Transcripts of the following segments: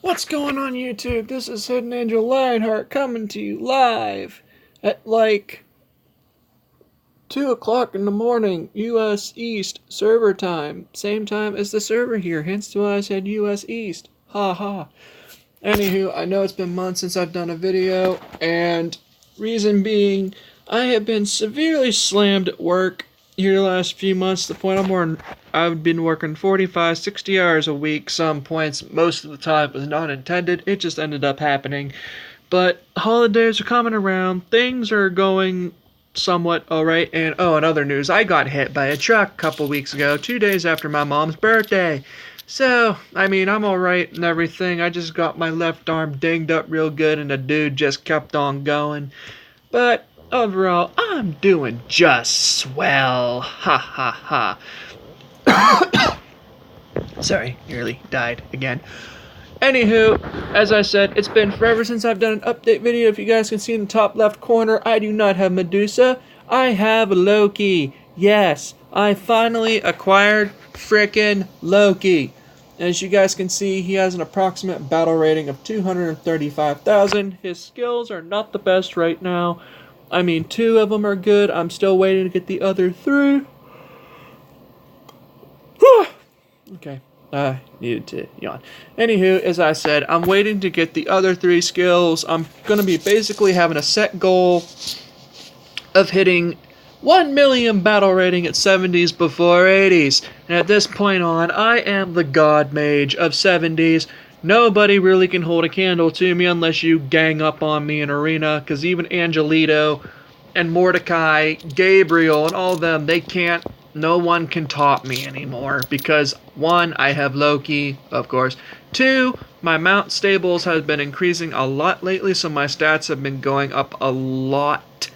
What's going on YouTube? This is Hidden Angel Lionheart coming to you live at like 2 o'clock in the morning, US East server time. Same time as the server here, hence why I said US East. Ha ha. Anywho, I know it's been months since I've done a video, and reason being, I have been severely slammed at work here the last few months to the point I've been working 45, 60 hours a week. Some points, most of the time was not intended. It just ended up happening. But holidays are coming around. Things are going somewhat alright. And oh, in other news, I got hit by a truck a couple weeks ago, 2 days after my mom's birthday. So, I mean, I'm alright and everything. I just got my left arm dinged up real good and the dude just kept on going. But overall, I'm doing just swell. Ha ha ha. Sorry, nearly died again. Anywho, as I said, it's been forever since I've done an update video. If you guys can see in the top left corner, I do not have Medusa. I have Loki. Yes, I finally acquired frickin' Loki. As you guys can see, he has an approximate battle rating of 235,000. His skills are not the best right now. I mean, 2 of them are good. I'm still waiting to get the other 3. Okay. Needed to yawn. Anywho, as I said, I'm waiting to get the other 3 skills. I'm going to be basically having a set goal of hitting 1 million battle rating at 70s before 80s. And at this point on, I am the god mage of 70s. Nobody really can hold a candle to me unless you gang up on me in arena, because even Angelito and Mordecai, Gabriel, and all of them, they can't. No one can top me anymore because 1, I have Loki, of course. 2, my mount stables has been increasing a lot lately, so my stats have been going up a lot.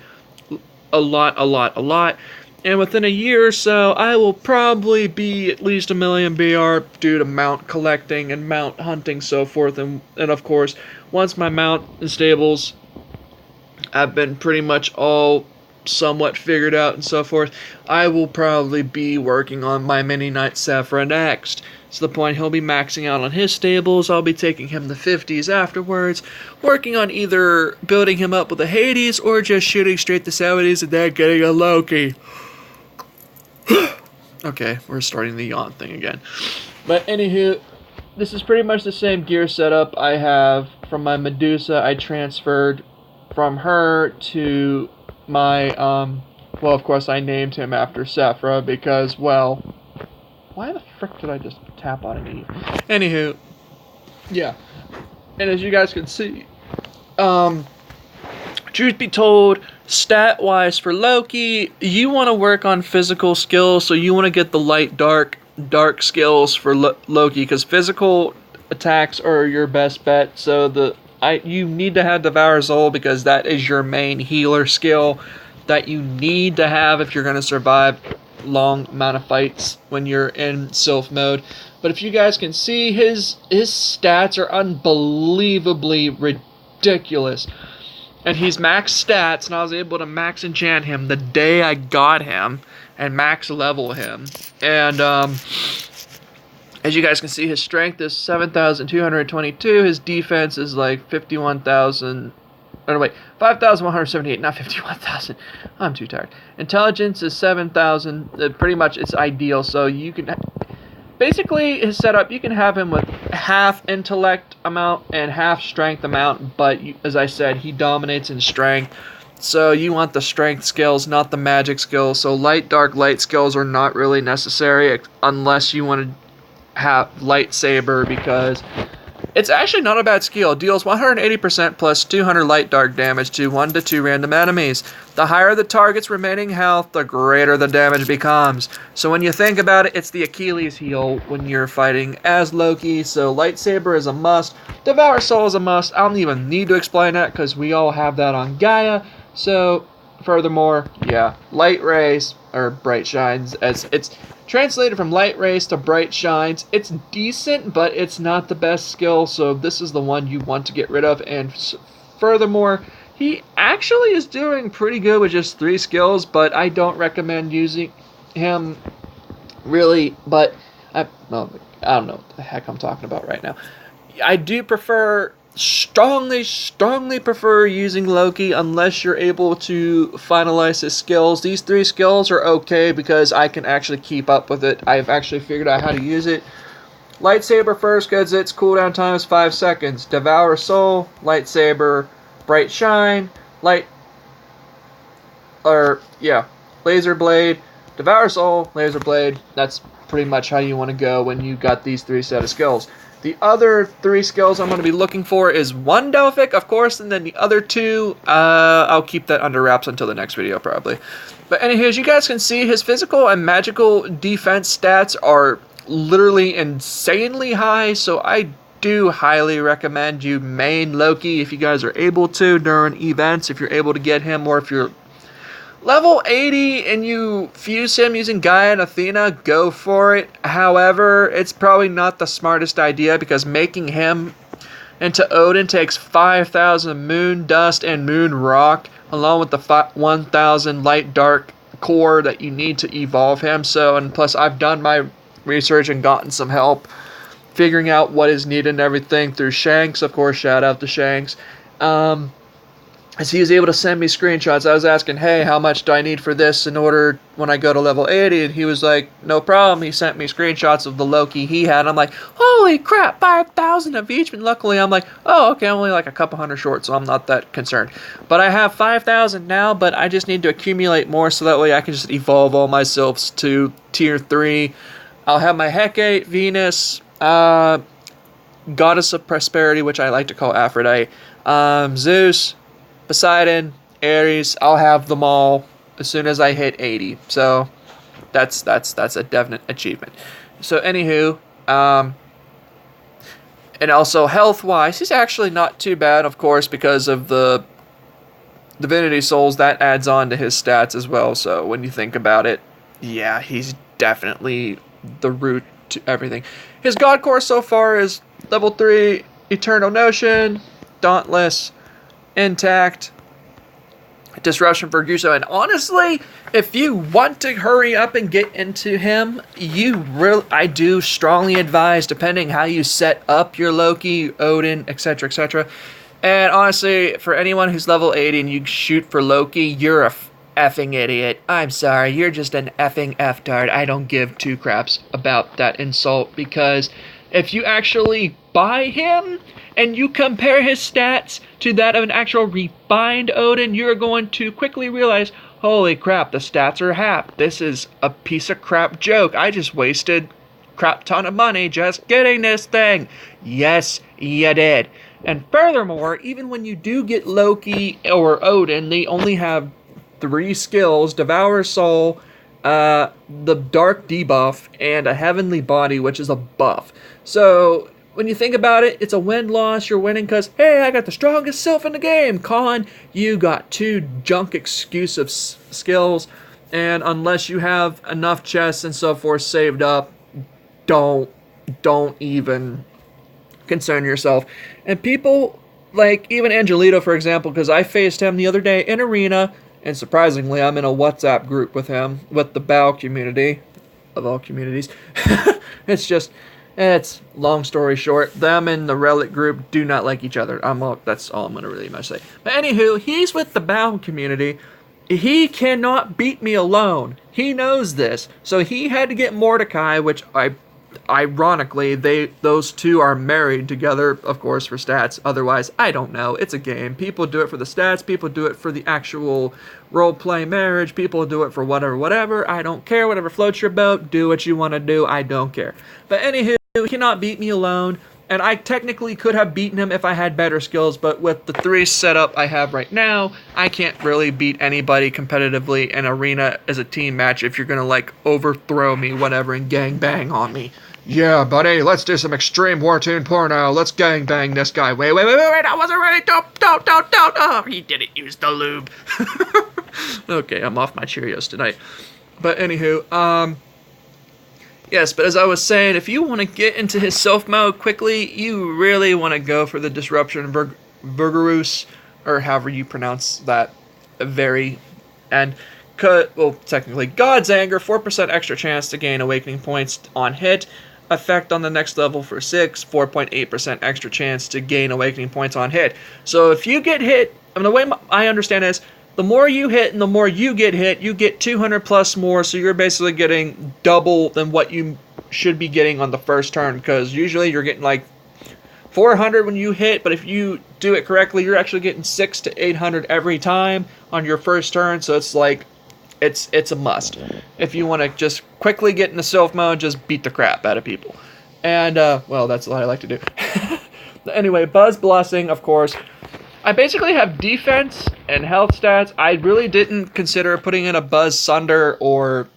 And within a year or so, I will probably be at least 1 million BR due to mount collecting and mount hunting, so forth. And of course, once my mount and stables have been pretty much all somewhat figured out and so forth, I will probably be working on my Mini Knight Sephra next. To the point he'll be maxing out on his stables. I'll be taking him to 50s afterwards, working on either building him up with a Hades or just shooting straight to 70s and then getting a Loki. Okay, we're starting the yawn thing again. But anywho, this is pretty much the same gear setup I have from my Medusa. I transferred from her to my, well, of course, I named him after Sephra because, well, why the frick did I just tap on an E? Anywho, yeah. And as you guys can see, truth be told, stat-wise for Loki, you want to work on physical skills, so you want to get the light, dark skills for Loki, because physical attacks are your best bet, so you need to have Devour Soul because that is your main healer skill that you need to have if you're going to survive long amount of fights when you're in Sylph mode. But if you guys can see, his stats are unbelievably ridiculous. And he's max stats, and I was able to max enchant him the day I got him and max level him. And as you guys can see, his strength is 7,222. His defense is like 51,000. Oh, no, wait, 5,178, not 51,000. I'm too tired. Intelligence is 7,000. Pretty much it's ideal. So you can, basically his setup, you can have him with half intellect amount and half strength amount. But as I said, he dominates in strength. So you want the strength skills, not the magic skills. So light, dark, light skills are not really necessary unless you want to have lightsaber, because it's actually not a bad skill. It deals 180% plus 200 light dark damage to 1 to 2 random enemies. The higher the target's remaining health, the greater the damage becomes. So when you think about it, it's the Achilles heel when you're fighting as Loki. So lightsaber is a must. Devour Soul is a must. I don't even need to explain that because we all have that on Gaea. So furthermore, yeah, light rays or bright shines, as it's translated from light rays to bright shines. It's decent, but it's not the best skill, so this is the one you want to get rid of. And furthermore, he actually is doing pretty good with just 3 skills, but I don't recommend using him really. But I don't know what the heck I'm talking about right now. I do prefer, strongly prefer using Loki unless you're able to finalize his skills. These 3 skills are okay because I can actually keep up with it. I've actually figured out how to use it. Lightsaber first because its cooldown time is 5 seconds. Devour Soul, Lightsaber, Bright Shine, Laser Blade, Devour Soul, Laser Blade. That's pretty much how you want to go when you got these 3 set of skills. The other 3 skills I'm going to be looking for is 1 Delphic, of course, and then the other 2, I'll keep that under wraps until the next video, probably. But anywho, as you guys can see, his physical and magical defense stats are literally insanely high, so I do highly recommend you main Loki if you guys are able to during events, if you're able to get him, or if you're level 80 and you fuse him using Gaea and Athena, go for it. However, it's probably not the smartest idea because making him into Odin takes 5,000 moon dust and moon rock, along with the 1,000 light dark core that you need to evolve him. So, and plus I've done my research and gotten some help figuring out what is needed and everything through Shanks. Of course, shout out to Shanks. As he was able to send me screenshots. I was asking, hey, how much do I need for this in order when I go to level 80? And he was like, no problem. He sent me screenshots of the Loki he had. I'm like, holy crap, 5,000 of each. And luckily, I'm like, oh, okay, I'm only like a couple hundred short, so I'm not that concerned. But I have 5,000 now, but I just need to accumulate more so that way I can just evolve all my Sylphs to tier 3. I'll have my Hecate, Venus, Goddess of Prosperity, which I like to call Aphrodite, Zeus, Poseidon, Ares. I'll have them all as soon as I hit 80. So that's a definite achievement. So anywho, and also health-wise, he's actually not too bad, of course, because of the Divinity Souls. That adds on to his stats as well. So when you think about it, yeah, he's definitely the root to everything. His God Core so far is level 3, Eternal Notion, Dauntless, Intact, Disruption for Guso. And honestly, if you want to hurry up and get into him, I do strongly advise, depending how you set up your Loki, Odin, etc., etc. And honestly, for anyone who's level 80 and you shoot for Loki, you're a effing idiot. I'm sorry, you're just an effing F-tard. I don't give 2 craps about that insult, because if you actually buy him and you compare his stats to that of an actual refined Odin, you're going to quickly realize, holy crap, the stats are half. This is a piece of crap joke. I just wasted crap ton of money just getting this thing. Yes, you did. And furthermore, even when you do get Loki or Odin, they only have 3 skills: Devour Soul, the Dark debuff, and a Heavenly Body, which is a buff. So when you think about it, it's a win-loss. You're winning because, hey, I got the strongest Sylph in the game. Con, you got 2 junk exclusive skills, and unless you have enough chests and so forth saved up, don't even concern yourself. And people like even Angelito, for example, because I faced him the other day in Arena, and surprisingly, I'm in a WhatsApp group with him, with the BAO community, of all communities. It's long story short, them and the Relic group do not like each other. That's all I'm going to really much say. But anywho, he's with the BAO community. He cannot beat me alone. He knows this. So he had to get Mordecai, which ironically, those 2 are married together, of course, for stats. Otherwise, I don't know. It's a game. People do it for the stats. People do it for the actual role-play marriage. People do it for whatever. I don't care. Whatever floats your boat. Do what you want to do. I don't care. But anywho, he cannot beat me alone. And I technically could have beaten him if I had better skills, but with the 3 setup I have right now, I can't really beat anybody competitively in Arena as a team match if you're gonna, like, overthrow me, whatever, and gangbang on me. Yeah, buddy, let's do some extreme Wartune porno. Let's gangbang this guy. Wait, I wasn't ready. Don't. Oh, he didn't use the lube. Okay, I'm off my Cheerios tonight. But anywho, yes, but as I was saying, if you want to get into his Sylph mode quickly, you really want to go for the Disruption Vigorous, or however you pronounce that, technically, God's Anger, 4% extra chance to gain Awakening points on hit. effect on the next level for 6, 4.8% extra chance to gain awakening points on hit. So if you get hit, I mean, the way I understand is, the more you hit and the more you get 200 plus more, so you're basically getting double than what you should be getting on the first turn, because usually you're getting like 400 when you hit, but if you do it correctly, you're actually getting 600 to 800 every time on your first turn, so it's like, it's a must. If you want to just quickly get into Sylph mode, just beat the crap out of people. And, well, that's what I like to do. Anyway, Buzz Blessing, of course. I basically have defense and health stats. I really didn't consider putting in a Buzz Sunder or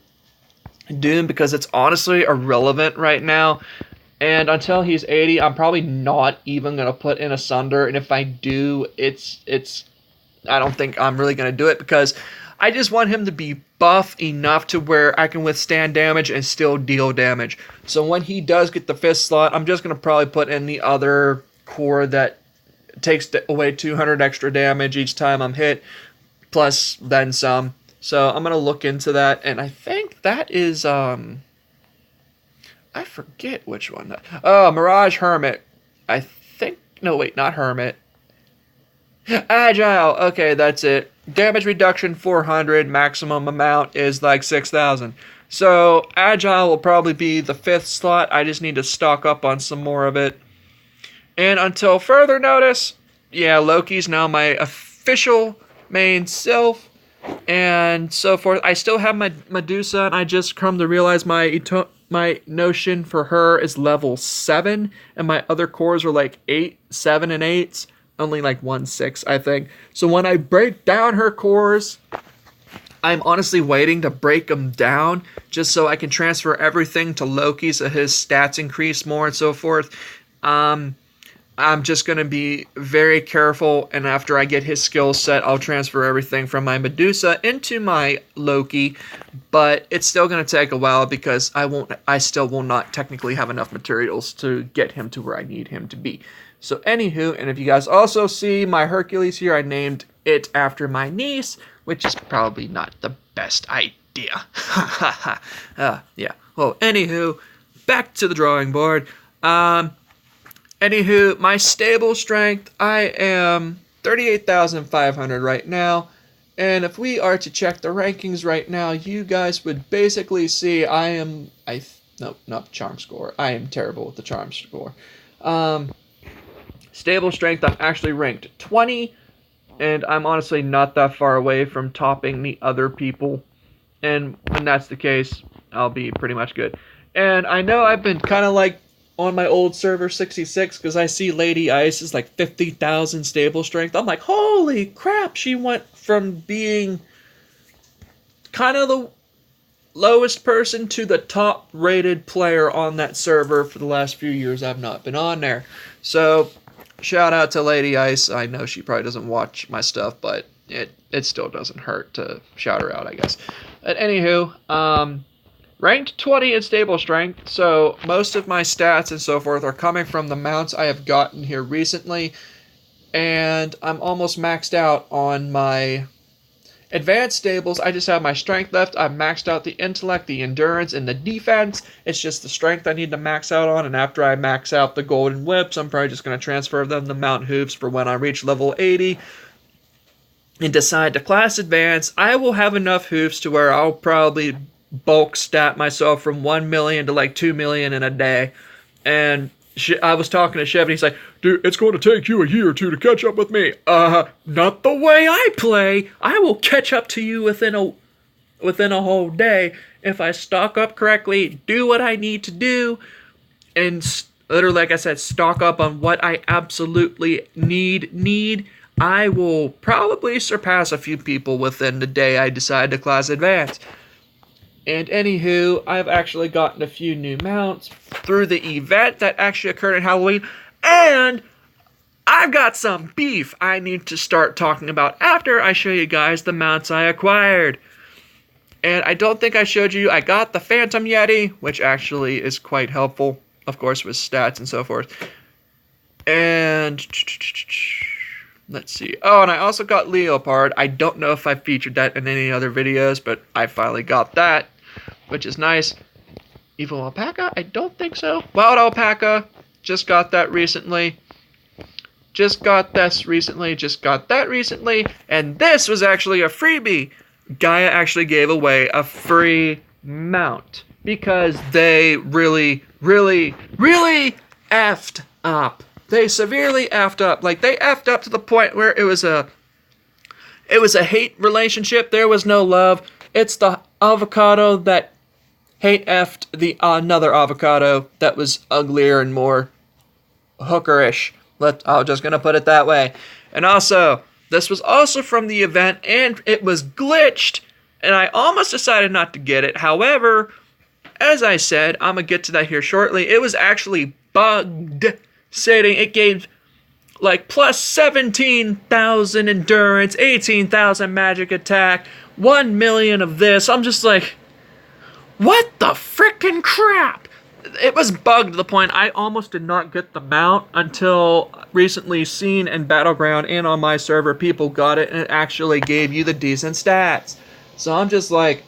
Doom because it's honestly irrelevant right now. And until he's 80, I'm probably not even going to put in a Sunder. And if I do, I don't think I'm really going to do it because I just want him to be buff enough to where I can withstand damage and still deal damage. So when he does get the 5th slot, I'm just going to probably put in the other core that takes away 200 extra damage each time I'm hit, plus then some. So I'm going to look into that, and I think that is, I forget which one. Oh, Mirage Hermit. I think, no wait, not Hermit. Agile, okay, that's it. Damage reduction 400, maximum amount is like 6,000. So Agile will probably be the 5th slot. I just need to stock up on some more of it. And until further notice, yeah, Loki's now my official main Sylph, and so forth. I still have my Medusa, and I just come to realize my notion for her is level 7, and my other cores are like 8, 7, and 8s. Only like 1, 6, I think. So when I break down her cores, I'm honestly waiting to break them down just so I can transfer everything to Loki so his stats increase more and so forth. I'm just going to be very careful, and after I get his skill set, I'll transfer everything from my Medusa into my Loki, but it's still going to take a while because I still will not technically have enough materials to get him to where I need him to be. So anywho, and if you guys also see my Hercules here, I named it after my niece, which is probably not the best idea. Yeah. Well, anywho, back to the drawing board. Anywho, my stable strength, I am 38,500 right now. And if we are to check the rankings right now, you guys would basically see no, not the charm score. I am terrible with the charm score. Stable strength, I'm actually ranked 20. And I'm honestly not that far away from topping the other people. And when that's the case, I'll be pretty much good. And I know I've been kind of like on my old server 66 because I see Lady Ice is like 50,000 stable strength. I'm like, holy crap, she went from being kind of the lowest person to the top rated player on that server for the last few years I've not been on there. So shout out to Lady Ice. I know she probably doesn't watch my stuff, but it still doesn't hurt to shout her out, I guess. But anywho, ranked 20 in stable strength, so most of my stats and so forth are coming from the mounts I have gotten here recently, and I'm almost maxed out on my advanced stables. I just have my strength left. I've maxed out the intellect, the endurance, and the defense. It's just the strength I need to max out on, and after I max out the golden whips, I'm probably just going to transfer them to mount hooves for when I reach level 80 and decide to class advance. I will have enough hooves to where I'll probably bulk stat myself from 1 million to like 2 million in a day. And I was talking to Chev, and he's like, dude, it's going to take you a year or two to catch up with me. Not the way I play. I will catch up to you within a whole day if I stock up correctly, do what I need to do, and literally, like I said, stock up on what I absolutely need. I will probably surpass a few people within the day I decide to class advance. And anywho, I've actually gotten a few new mounts through the event that actually occurred at Halloween. And I've got some beef I need to start talking about after I show you guys the mounts I acquired. And I don't think I showed you, I got the Phantom Yeti, which actually is quite helpful, of course, with stats and so forth. And let's see. Oh, and I also got Leopard. I don't know if I featured that in any other videos, but I finally got that, which is nice. Evil alpaca? I don't think so. Wild alpaca. Just got that recently. Just got that recently. And this was actually a freebie. Gaea actually gave away a free mount. Because they really effed up. They severely effed up. Like, they effed up to the point where it was a hate relationship. There was no love. It's the avocado that hate effed the another avocado that was uglier and more hookerish. I'm just gonna put it that way. And also, this was also from the event, and it was glitched, and I almost decided not to get it. However, as I said, I'm gonna get to that here shortly. It was actually bugged, stating it gave like plus 17,000 endurance, 18,000 magic attack, 1 million of this. I'm just like, what the frickin' crap? It was bugged to the point I almost did not get the mount until recently seen in Battleground and on my server. People got it and it actually gave you the decent stats. So I'm just like,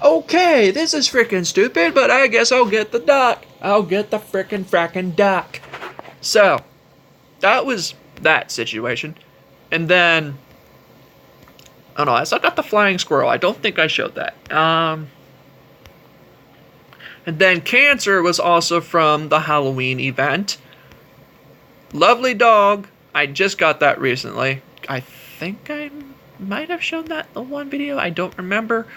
okay, this is frickin' stupid, but I guess I'll get the duck. I'll get the frackin' duck. So, that was that situation. And then, oh no, I still got the flying squirrel. I don't think I showed that. And then Cancer was also from the Halloween event. Lovely dog. I just got that recently. I think I might have shown that in the one video. I don't remember.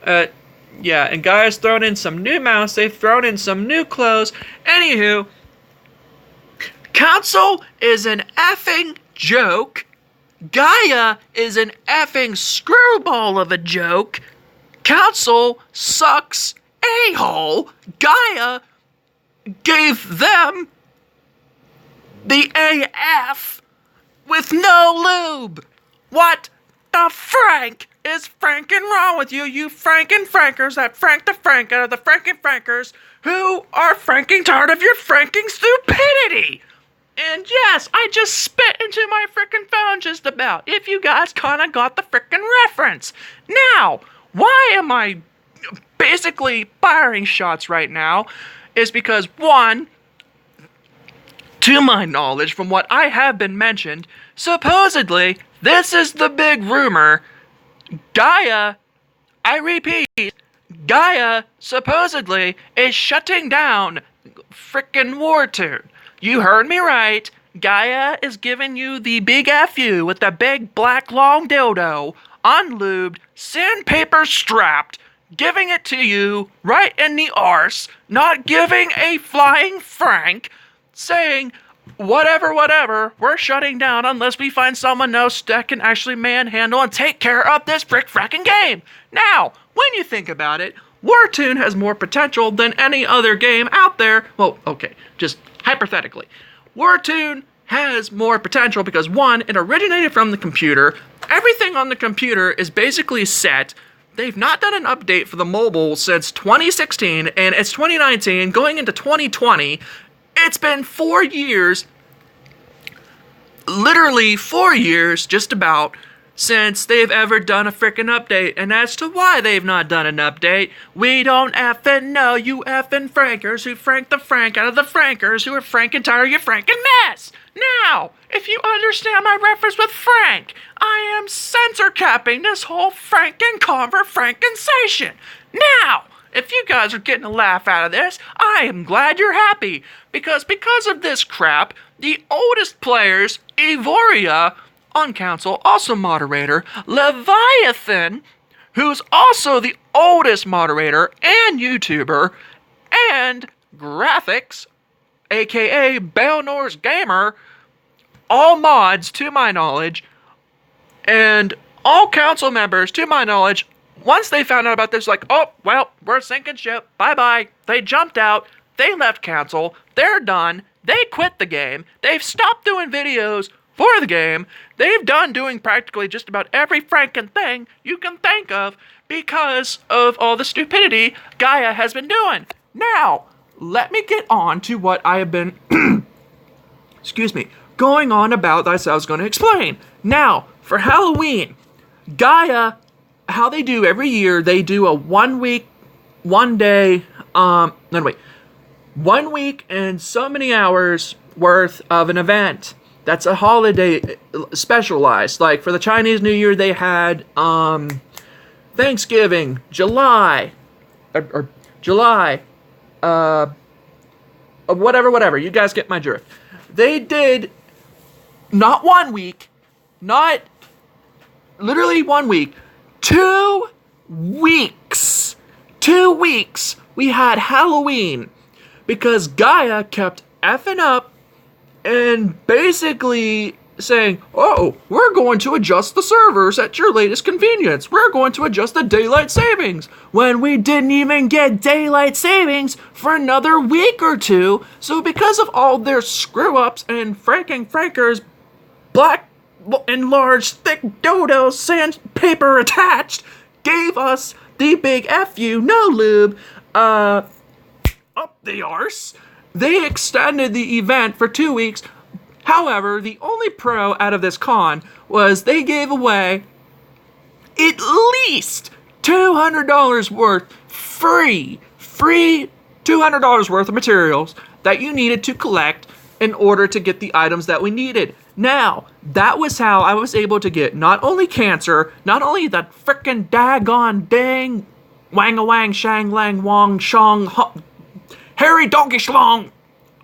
Yeah, and Gaea's thrown in some new mounts. They've thrown in some new clothes. Anywho, Council is an effing joke. Gaea is an effing screwball of a joke. Council sucks a-hole. Gaea gave them the AF with no lube. What the frank is frankin' wrong with you, you frankin' frankers that frank the frank out of the frankin' frankers who are franking tired of your franking stupidity? And yes, I just spit into my frickin' phone just about, if you guys kinda got the frickin' reference. Now, why am I basically firing shots right now? Is because, one, to my knowledge, from what I have been mentioned, supposedly, this is the big rumor, Gaea, I repeat, Gaea supposedly is shutting down frickin' Wartune. You heard me right. Gaea is giving you the big FU with the big black long dildo, unlubed, sandpaper strapped, giving it to you right in the arse, not giving a flying frank, saying, whatever, we're shutting down unless we find someone else that can actually manhandle and take care of this fracking game. Now, when you think about it, Wartune has more potential than any other game out there. Well, okay, just hypothetically. Wartune has more potential because, one, it originated from the computer. Everything on the computer is basically set. They've not done an update for the mobile since 2016, and it's 2019, going into 2020. It's been 4 years, literally 4 years, just about, since they've ever done a frickin' update. And as to why they've not done an update, we don't effing know, you effing frankers who frank the frank out of the frankers who are frankin' tired of your frankin' mess. Now, if you understand my reference with frank, I am censor capping this whole frankin' frankensation. Now, if you guys are getting a laugh out of this, I am glad you're happy. Because of this crap, the oldest players, Evoria, on Council, also moderator, Leviathan, who's also the oldest moderator and YouTuber, and Graphics, aka Baelnor's Gamer, all mods, to my knowledge, and all Council members, to my knowledge, once they found out about this, like, oh, well, we're sinking ship, bye-bye. They jumped out, they left Council, they're done, they quit the game, they've stopped doing videos for the game, they've done doing practically just about every franken thing you can think of because of all the stupidity Gaea has been doing. Now, let me get on to what I have been, going on about that I was going to explain. Now, for Halloween, Gaea, how they do every year, they do a 1 week, 1 day wait. 1 week and so many hours worth of an event. That's a holiday specialized. Like for the Chinese New Year, they had Thanksgiving, July, or July, whatever. You guys get my drift. They did not 1 week, not literally 1 week, 2 weeks. 2 weeks. We had Halloween because Gaea kept effing up and basically saying, oh, we're going to adjust the servers at your latest convenience. We're going to adjust the daylight savings. When we didn't even get daylight savings for another week or two. So because of all their screw-ups and frankers, black and large thick dodo sandpaper attached, gave us the big F you, no lube, up the arse. They extended the event for 2 weeks. However, the only pro out of this con was they gave away at least $200 worth free $200 worth of materials that you needed to collect in order to get the items that we needed. Now, that was how I was able to get not only cancer, not only the frickin' daggone dang wang-a-wang shang-lang wong shong Harry Donkey Schlong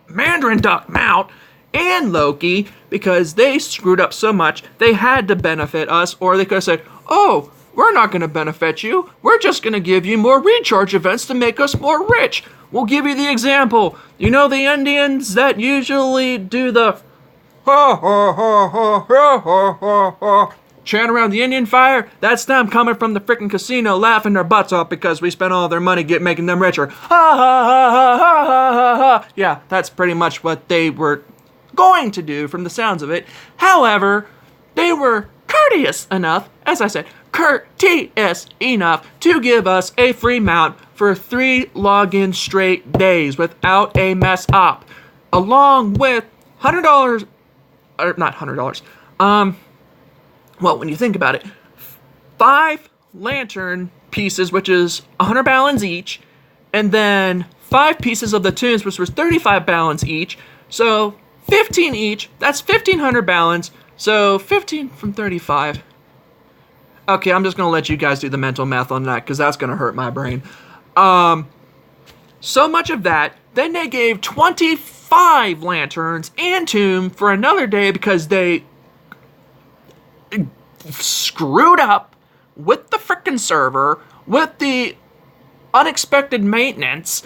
Mandarin Duck mount, and Loki, because they screwed up so much, they had to benefit us, or they could have said, oh, we're not going to benefit you. We're just going to give you more recharge events to make us more rich. We'll give you the example. You know the Indians that usually do the ha ha ha ha ha ha ha ha chant around the Indian fire? That's them coming from the freaking casino laughing their butts off because we spent all their money making them richer. Ha ha ha ha ha ha ha ha. Yeah, that's pretty much what they were going to do from the sounds of it. However, they were courteous enough, as I said, courteous enough to give us a free mount for 3 login straight days without a mess up, along with $100, or not $100, well, when you think about it, 5 lantern pieces, which is 100 balance each, and then 5 pieces of the tunes, which was 35 balance each, so 15 each, that's 1,500 balance, so 15 from 35. Okay, I'm just going to let you guys do the mental math on that, because that's going to hurt my brain. So much of that, then they gave 25 lanterns and tomb for another day because they screwed up with the frickin' server, with the unexpected maintenance,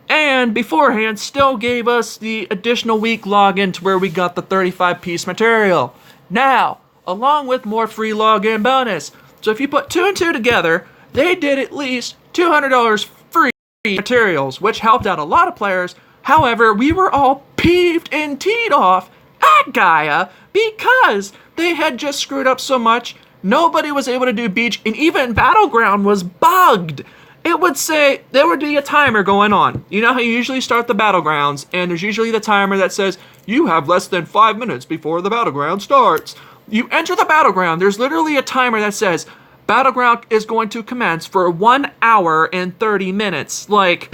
and beforehand still gave us the additional week login to where we got the 35-piece material. Now, along with more free login bonus. So if you put 2 and 2 together, they did at least $200 free materials, which helped out a lot of players. However, we were all peeved and teed off at Gaea because they had just screwed up so much. Nobody was able to do beach, and even Battleground was bugged. It would say, there would be a timer going on. You know how you usually start the Battlegrounds, and there's usually the timer that says, you have less than 5 minutes before the Battleground starts. You enter the Battleground, there's literally a timer that says, Battleground is going to commence for 1 hour and 30 minutes. Like,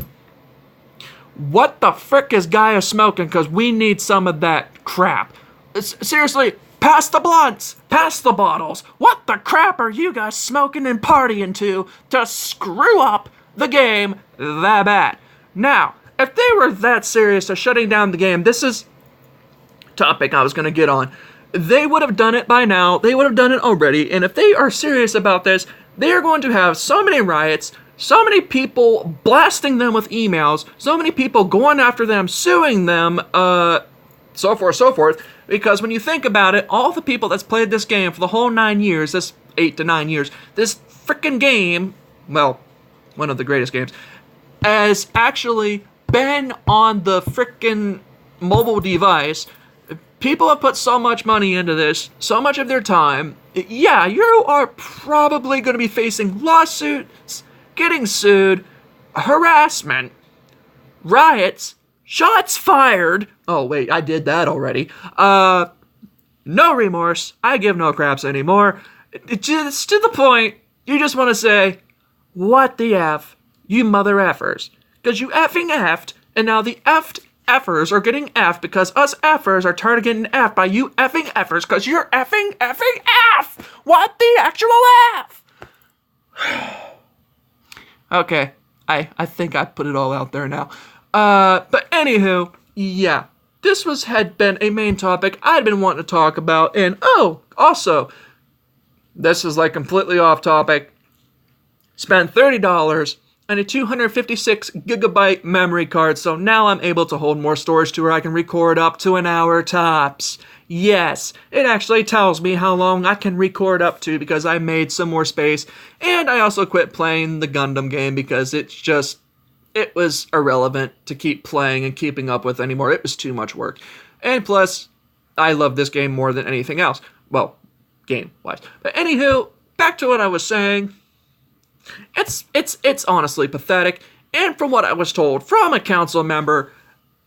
what the frick is Gaea smoking? Because we need some of that crap. Seriously, pass the blunts, pass the bottles. What the crap are you guys smoking and partying to screw up the game that bad? Now, if they were that serious to shutting down the game, this is topic I was going to get on. They would have done it by now. They would have done it already. And if they are serious about this, they are going to have so many riots, so many people blasting them with emails, so many people going after them, suing them, so forth. Because when you think about it, all the people that's played this game for the whole 9 years, this 8 to 9 years, this frickin' game, well, one of the greatest games, has actually been on the frickin' mobile device. People have put so much money into this, so much of their time. Yeah, you are probably going to be facing lawsuits, getting sued, harassment, riots, shots fired. Oh, wait, I did that already. No remorse. I give no craps anymore. It's to the point, you just want to say, what the F, you mother effers. because you effing effed, and now the effers are getting effed because us effers are tired of getting effed by you effing effers because you're effing F. What the actual F? Okay, I think I put it all out there now. But anywho, yeah, this had been a main topic I'd been wanting to talk about, and also, this is like completely off topic. Spent $30 on a 256 gigabyte memory card, so now I'm able to hold more storage to where I can record up to an hour tops. Yes, it actually tells me how long I can record up to because I made some more space, and I also quit playing the Gundam game because it was irrelevant to keep playing and keeping up with anymore. It was too much work. And plus, I love this game more than anything else. Well, game-wise. But anywho, back to what I was saying. It's honestly pathetic, and from what I was told from a council member,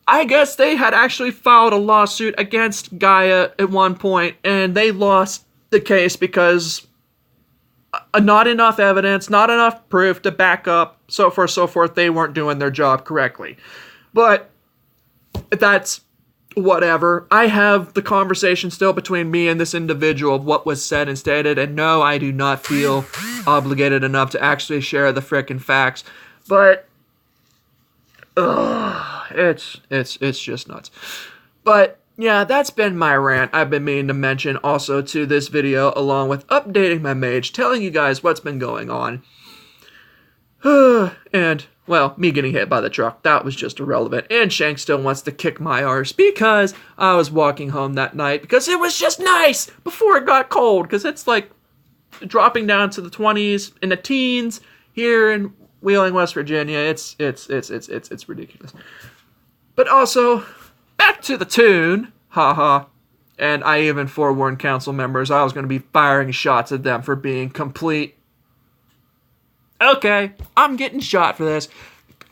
I guess they had actually filed a lawsuit against Gaea at one point, and they lost the case because not enough evidence, not enough proof to back up, so forth, they weren't doing their job correctly. But that's whatever. I have the conversation still between me and this individual of what was said and stated, and no, I do not feel obligated enough to actually share the frickin' facts. But it's just nuts. But yeah, that's been my rant I've been meaning to mention also to this video, along with updating my MAGE, telling you guys what's been going on. And, well, me getting hit by the truck, that was just irrelevant. And Shank still wants to kick my arse because I was walking home that night because it was just nice before it got cold, because it's like dropping down to the 20s and the teens here in Wheeling, West Virginia. It's ridiculous. But also, back to the tune, haha. And I even forewarned council members I was going to be firing shots at them for being complete. Okay, I'm getting shot for this.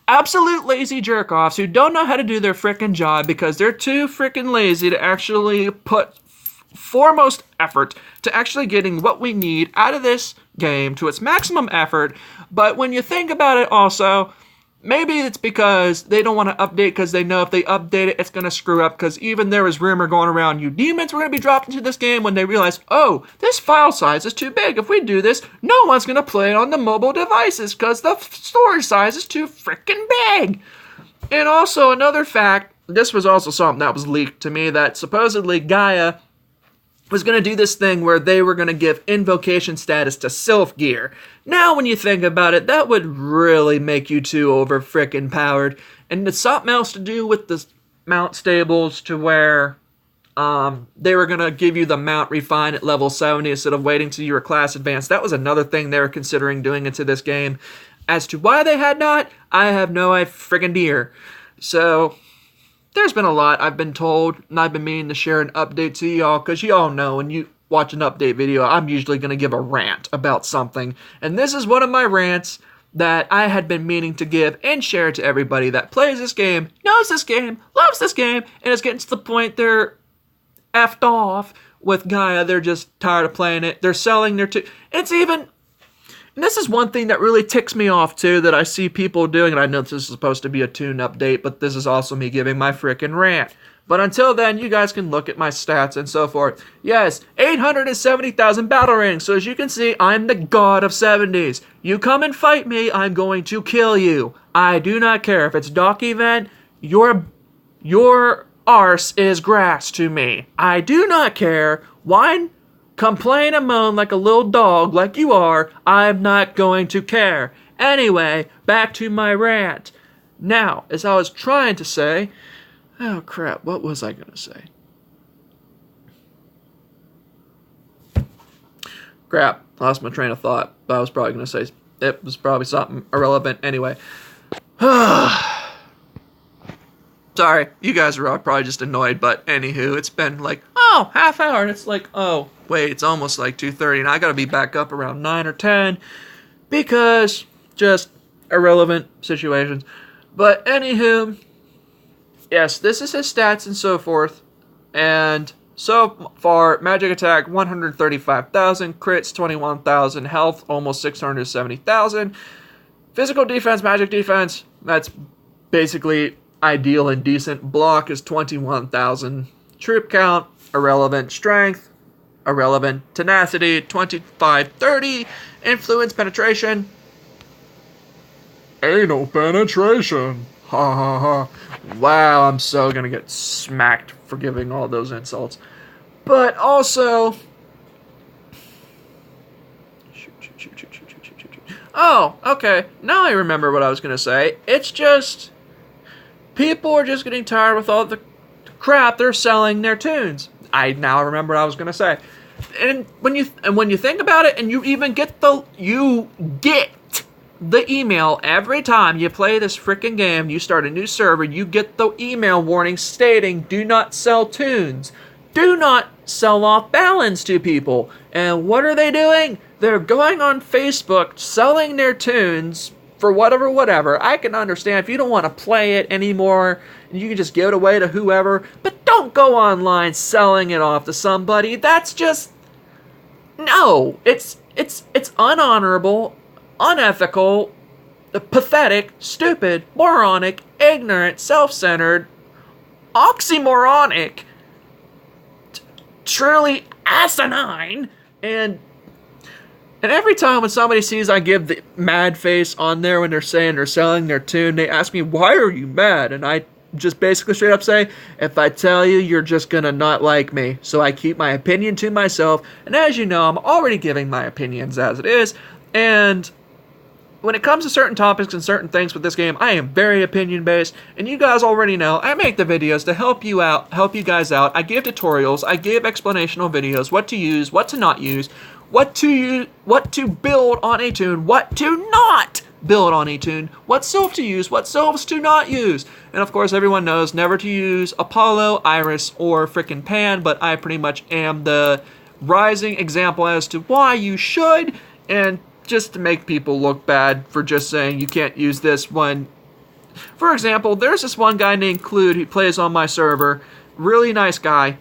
Absolute lazy jerk-offs who don't know how to do their frickin' job because they're too frickin' lazy to actually put foremost effort to actually getting what we need out of this game to its maximum effort. But when you think about it also, maybe it's because they don't want to update because they know if they update it, it's going to screw up. Because even there was rumor going around, you demons were going to be dropped into this game when they realized, oh, this file size is too big. If we do this, no one's going to play it on the mobile devices because the storage size is too freaking big. And also another fact, this was also something that was leaked to me, that supposedly Gaea was going to do this thing where they were going to give invocation status to Sylph gear. Now, when you think about it, that would really make you too over frickin' powered. And it's something else to do with the mount stables to where they were going to give you the mount refine at level 70 instead of waiting till you were class advanced. That was another thing they were considering doing into this game. As to why they had not, I have no friggin' idea. So there's been a lot I've been told, and I've been meaning to share an update to y'all, because y'all know when you watch an update video, I'm usually going to give a rant about something. And this is one of my rants that I had been meaning to give and share to everybody that plays this game, knows this game, loves this game, and it's getting to the point they're effed off with Gaea. They're just tired of playing it. They're selling their and this is one thing that really ticks me off, too, that I see people doing, and I know this is supposed to be a tune update, but this is also me giving my frickin' rant. But until then, you guys can look at my stats and so forth. Yes, 870,000 battle rings, so as you can see, I'm the god of 70s. You come and fight me, I'm going to kill you. I do not care if it's dock event, your arse is grass to me. I do not care. Whine, complain and moan like a little dog like you are, I'm not going to care. Anyway, back to my rant. Now, as I was trying to say, oh crap, what was I going to say? Crap, lost my train of thought. I was probably going to say, it was probably something irrelevant anyway. Sorry, you guys are all probably just annoyed, but anywho, it's been like, half hour, and it's like, wait, it's almost like 2:30, and I gotta be back up around 9 or 10, because just irrelevant situations. But anywho, yes, this is his stats and so forth, and so far, magic attack, 135,000, crits, 21,000, health, almost 670,000, physical defense, magic defense, that's basically ideal and decent. Block is 21,000. Troop count, irrelevant. Strength, irrelevant. Tenacity, 2530. Influence, penetration. Anal penetration. Ha ha ha. Wow, I'm so gonna get smacked for giving all those insults. But also... Oh, okay. Now I remember what I was gonna say. It's just... people are just getting tired with all the crap they're selling their tunes. I now remember what I was gonna say. And when you think about it, and you even get the email every time you play this freaking game, you start a new server, you get the email warning stating, do not sell tunes. Do not sell off balance to people. And what are they doing? They're going on Facebook, selling their tunes for whatever. I can understand if you don't want to play it anymore, and you can just give it away to whoever, but don't go online selling it off to somebody. That's just... no. It's unhonorable, unethical, pathetic, stupid, moronic, ignorant, self-centered, oxymoronic, truly asinine, and every time when somebody sees I give the mad face on there when they're saying they're selling their tune, they ask me, why are you mad? And I just basically straight up say, if I tell you, you're just gonna not like me. So I keep my opinion to myself, and as you know, I'm already giving my opinions as it is, and when it comes to certain topics and certain things with this game, I am very opinion-based, and you guys already know, I make the videos to help you guys out. I give tutorials, I give explanational videos, what to use, what to not use, what to build on a tune, what to not build on a tune, what Sylph to use, what Sylphs to not use. And of course, everyone knows never to use Apollo, Iris, or frickin' Pan, but I pretty much am the rising example as to why you should, and just to make people look bad for just saying you can't use this one. For example, there's this one guy named Clued, he plays on my server, really nice guy,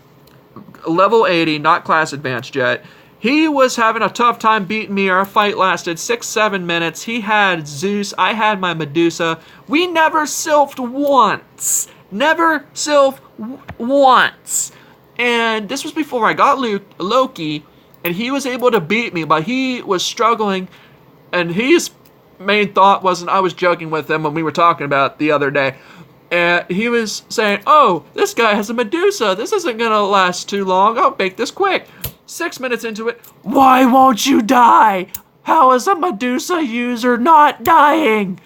level 80, not class advanced yet. He was having a tough time beating me. Our fight lasted 6-7 minutes. He had Zeus, I had my Medusa. We never sylphed once. Never sylphed once. And this was before I got Loki, and he was able to beat me, but he was struggling, and his main thought wasn't, I was joking with him when we were talking about it the other day, and he was saying, oh, this guy has a Medusa, this isn't gonna last too long, I'll make this quick. 6 minutes into it, why won't you die? How is a Medusa user not dying?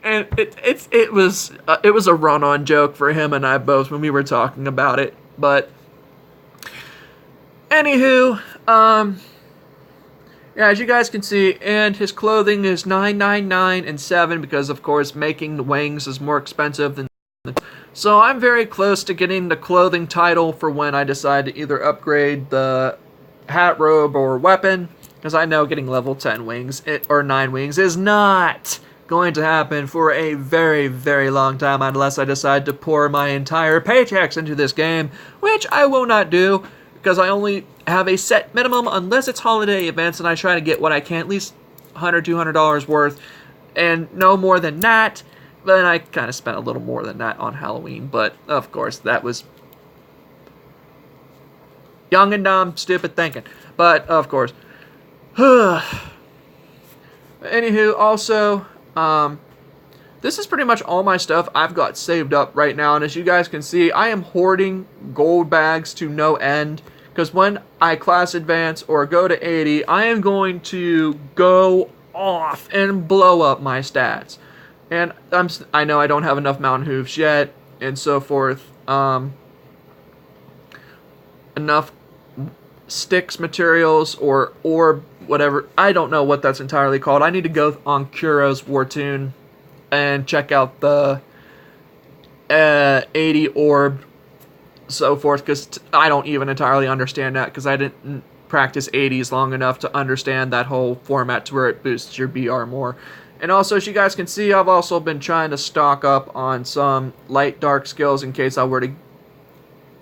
And it was a run-on joke for him and I both when we were talking about it, but anywho, yeah, as you guys can see, and his clothing is $9.99 and $7 because, of course, making the wings is more expensive than. So I'm very close to getting the clothing title for when I decide to either upgrade the hat, robe, or weapon, because I know getting level 10 wings or 9 wings is not going to happen for a very, very long time unless I decide to pour my entire paychecks into this game, which I will not do. Because I only have a set minimum unless it's holiday events, and I try to get what I can, at least $100, $200 worth, and no more than that. Then I kind of spent a little more than that on Halloween, but of course that was young and dumb, stupid thinking. But of course, anywho, also, this is pretty much all my stuff I've got saved up right now, and as you guys can see, I am hoarding gold bags to no end. Because when I class advance or go to 80, I am going to go off and blow up my stats. And I know I don't have enough mountain hoofs yet, and so forth. Enough sticks materials or orb, whatever. I don't know what that's entirely called. I need to go on Kuro's Wartune and check out the 80 orb, so forth, because I don't even entirely understand that, because I didn't practice 80s long enough to understand that whole format to where it boosts your BR more. And also, as you guys can see, I've also been trying to stock up on some light dark skills in case I were to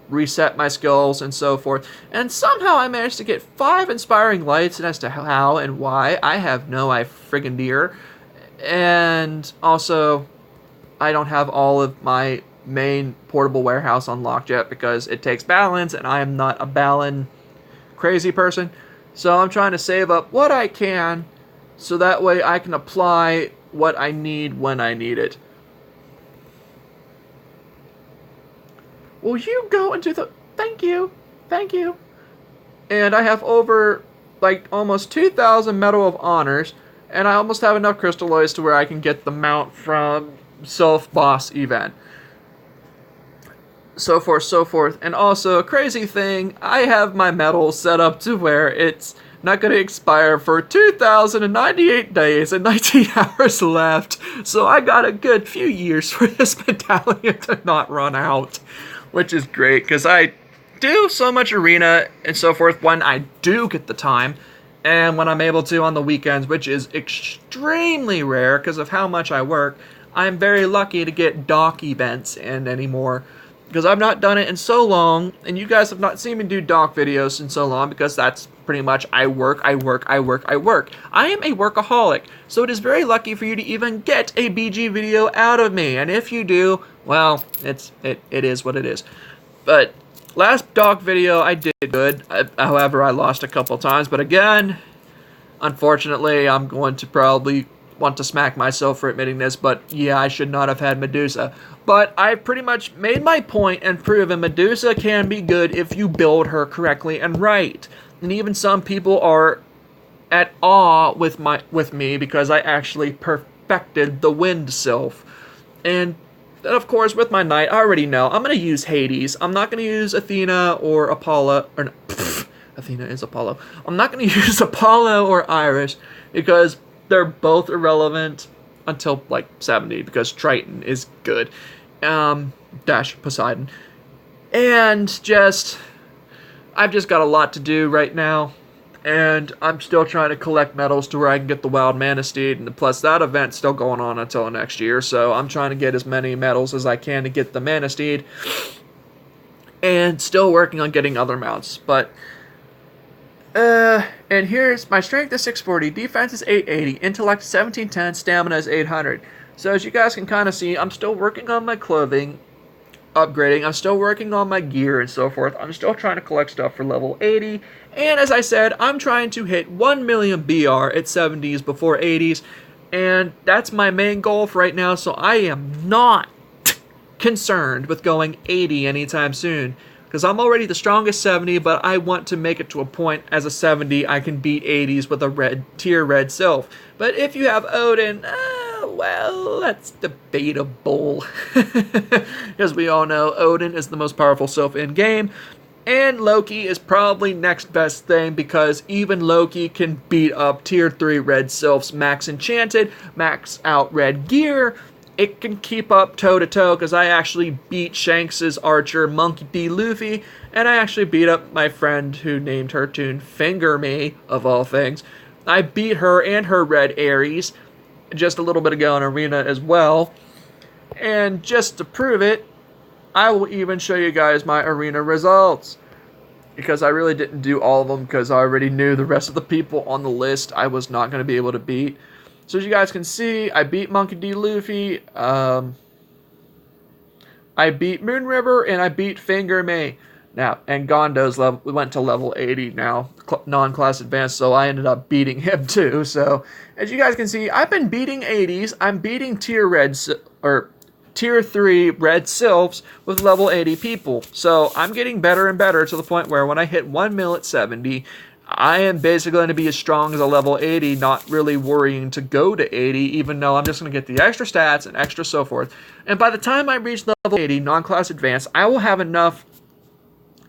reset my skills and so forth. And somehow I managed to get 5 inspiring lights, and as to how and why, I have no friggin' dear. And also, I don't have all of my main portable warehouse unlocked yet because it takes balance, and I am not a balance crazy person. So I'm trying to save up what I can so that way I can apply what I need when I need it. Will you go into the... Thank you. Thank you. And I have over, like, almost 2,000 Medal of Honors, and I almost have enough crystalloids to where I can get the mount from Sylph boss event. So forth, so forth. And also, a crazy thing, I have my medal set up to where it's not going to expire for 2,098 days and 19 hours left. So I got a good few years for this medallion to not run out, which is great, because I do so much arena and so forth when I do get the time, and when I'm able to on the weekends, which is extremely rare because of how much I work. I'm very lucky to get dock events in anymore, because I've not done it in so long, and you guys have not seen me do dock videos in so long, because that's pretty much I work. I am a workaholic, so it is very lucky for you to even get a BG video out of me, and if you do, well, it is what it is. But last dock video I did good, however I lost a couple times, but again, unfortunately, I'm going to probably want to smack myself for admitting this, but yeah, I should not have had Medusa. But I pretty much made my point and proven Medusa can be good if you build her correctly and right. And even some people are at awe with me because I actually perfected the wind Sylph. And of course, with my knight, I already know I'm going to use Hades. I'm not going to use Athena or Apollo, or no, Athena is Apollo. I'm not going to use Apollo or Iris because they're both irrelevant until like 70, because Triton is good. Dash Poseidon. And I've just got a lot to do right now. And I'm still trying to collect medals to where I can get the Wild Mana Steed. And plus, that event's still going on until next year. So I'm trying to get as many medals as I can to get the Mana Steed. And still working on getting other mounts. But, and here's my strength is 640, defense is 880, intellect is 1710, stamina is 800. So as you guys can kind of see, I'm still working on my clothing, upgrading. I'm still working on my gear and so forth. I'm still trying to collect stuff for level 80. And as I said, I'm trying to hit 1 million BR at 70s before 80s. And that's my main goal for right now. So I am not concerned with going 80 anytime soon, because I'm already the strongest 70, but I want to make it to a point as a 70 I can beat 80s with a tier red Sylph. But if you have Odin, well, that's debatable. Because we all know Odin is the most powerful Sylph in game. And Loki is probably next best thing, because even Loki can beat up tier 3 red Sylphs max enchanted, max out red gear. It can keep up toe-to-toe, because I actually beat Shanks' archer Monkey D. Luffy, and I actually beat up my friend who named her tune Finger Me, of all things. I beat her and her red Ares just a little bit ago in Arena as well. And just to prove it, I will even show you guys my Arena results, because I really didn't do all of them, because I already knew the rest of the people on the list I was not going to be able to beat. So as you guys can see, I beat Monkey D. Luffy, I beat Moon River, and I beat Finger Me. Now, and Gondo's we went to level 80 now, non-class advanced, so I ended up beating him too. So as you guys can see, I've been beating 80s. I'm beating tier 3 red Sylphs with level 80 people. So I'm getting better and better to the point where when I hit 1 mil at 70, I am basically going to be as strong as a level 80, not really worrying to go to 80, even though I'm just going to get the extra stats and extra so forth. And by the time I reach level 80, non-class advanced, I will have enough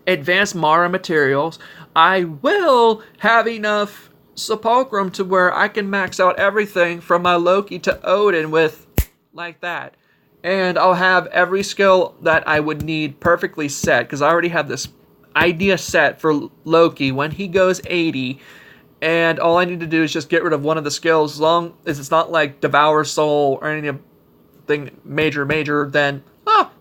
advanced Mara materials. I will have enough Sepulchrum to where I can max out everything from my Loki to Odin with like that. And I'll have every skill that I would need perfectly set, because I already have this idea set for Loki when he goes 80, and all I need to do is just get rid of one of the skills. As long as it's not like Devour Soul or anything major, then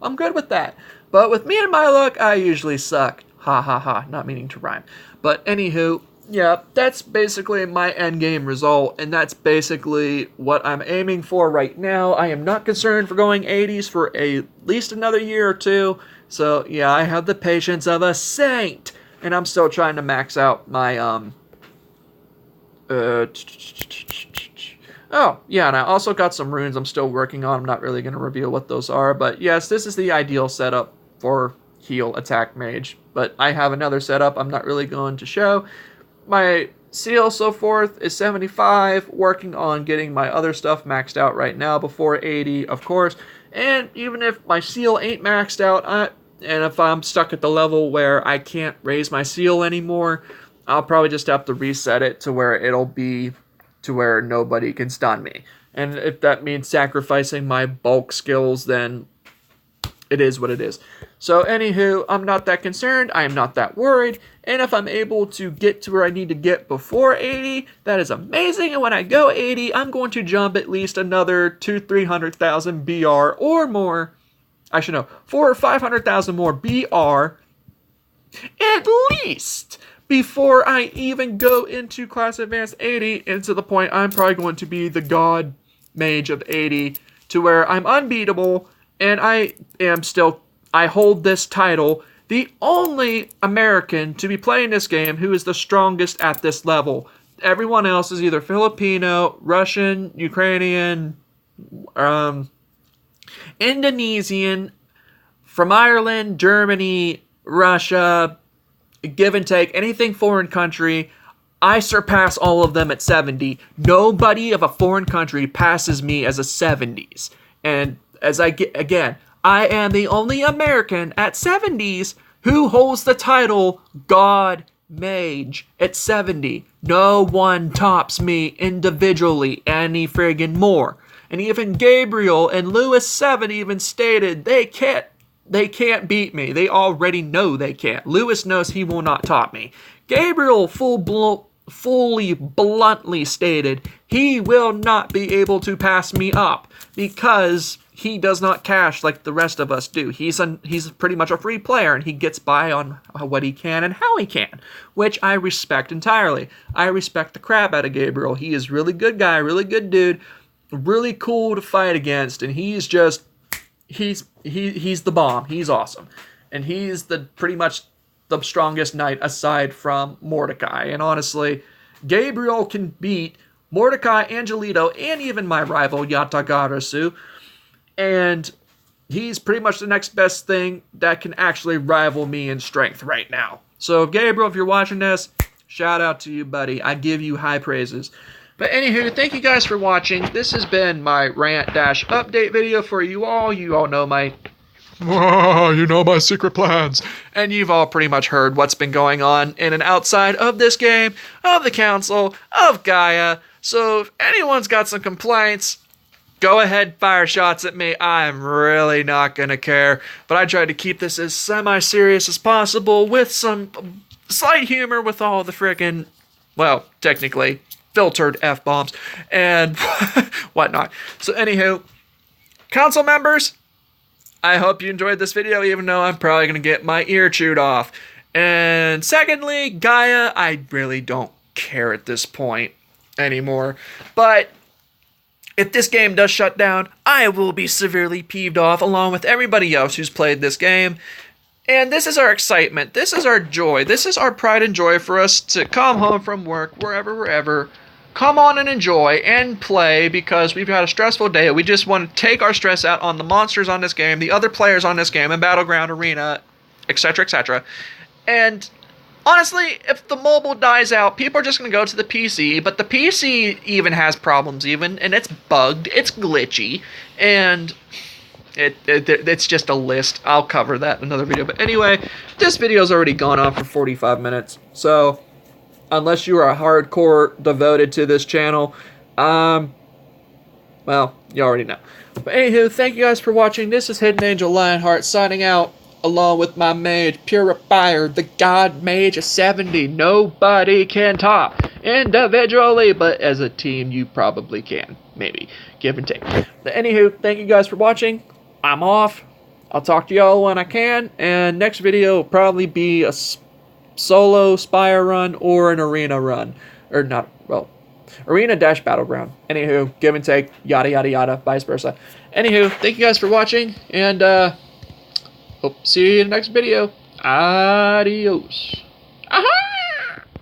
I'm good with that. But with me and my luck, I usually suck. Ha ha ha, not meaning to rhyme. But anywho, yeah, that's basically my end game result, and that's basically what I'm aiming for right now. I am not concerned for going 80s for at least another year or two. So yeah, I have the patience of a saint, and I'm still trying to max out my Oh, yeah, and I also got some runes I'm still working on. I'm not really going to reveal what those are, but yes, this is the ideal setup for heal attack mage. But I have another setup I'm not really going to show. My seal so forth is 75, working on getting my other stuff maxed out right now before 80, of course. And even if my seal ain't maxed out, and if I'm stuck at the level where I can't raise my seal anymore, I'll probably just have to reset it to where it'll be to where nobody can stun me. And if that means sacrificing my bulk skills, then it is what it is. So anywho, I'm not that concerned, I am not that worried, and if I'm able to get to where I need to get before 80, that is amazing, and when I go 80, I'm going to jump at least another 200,000-300,000 BR or more. I should know, 400,000 or 500,000 more BR, at least, before I even go into Class Advanced 80, and to the point I'm probably going to be the God Mage of 80, to where I'm unbeatable, and I hold this title, the only American to be playing this game who is the strongest at this level. Everyone else is either Filipino, Russian, Ukrainian, Indonesian, from Ireland, Germany, Russia, give and take, anything foreign country. I surpass all of them at 70. Nobody of a foreign country passes me as a 70s. And as I get, again, I am the only American at 70s who holds the title God Mage at 70. No one tops me individually any friggin' more. And even Gabriel and Lewis 7 even stated they can't beat me. They already know they can't. Lewis knows he will not top me. Gabriel fully bluntly stated he will not be able to pass me up because he does not cash like the rest of us do. He's pretty much a free player, and he gets by on what he can and how he can, which I respect entirely. I respect the crap out of Gabriel. He is a really good guy, really good dude, really cool to fight against, and he's the bomb. He's awesome, and he's pretty much the strongest knight aside from Mordecai. And honestly, Gabriel can beat Mordecai, Angelito, and even my rival Yatagarasu. And he's pretty much the next best thing that can actually rival me in strength right now. So Gabriel, if you're watching this, shout out to you, buddy. I give you high praises. But anywho, thank you guys for watching. This has been my rant-update video for you all. You all know my secret plans. And you've all pretty much heard what's been going on in and outside of this game, of the council, of Gaea. So if anyone's got some complaints, go ahead, fire shots at me. I'm really not gonna care. But I tried to keep this as semi-serious as possible with some slight humor with all the frickin', well, technically, filtered F-bombs and whatnot. So anywho, council members, I hope you enjoyed this video, even though I'm probably gonna get my ear chewed off. And secondly, Gaea, I really don't care at this point anymore. But if this game does shut down, I will be severely peeved off along with everybody else who's played this game. And this is our excitement. This is our joy. This is our pride and joy for us to come home from work, wherever, come on and enjoy and play because we've had a stressful day. We just want to take our stress out on the monsters on this game, the other players on this game, and Battleground Arena, etc., etc. And honestly, if the mobile dies out, people are just going to go to the PC, but the PC even has problems and it's bugged, it's glitchy, and it's just a list. I'll cover that in another video. But anyway, this video's already gone on for 45 minutes, so unless you are hardcore devoted to this channel, well, you already know. But anywho, thank you guys for watching. This is Hidden Angel Lionheart signing out, along with my mage, Purifier, the God Mage of 70. Nobody can top individually, but as a team, you probably can. Maybe. Give and take. But anywho, thank you guys for watching. I'm off. I'll talk to y'all when I can. And next video will probably be solo Spire run or an arena run. Or not, well, arena dash battleground. Anywho, give and take, yada yada yada, vice versa. Anywho, thank you guys for watching, and hope to see you in the next video. Adios.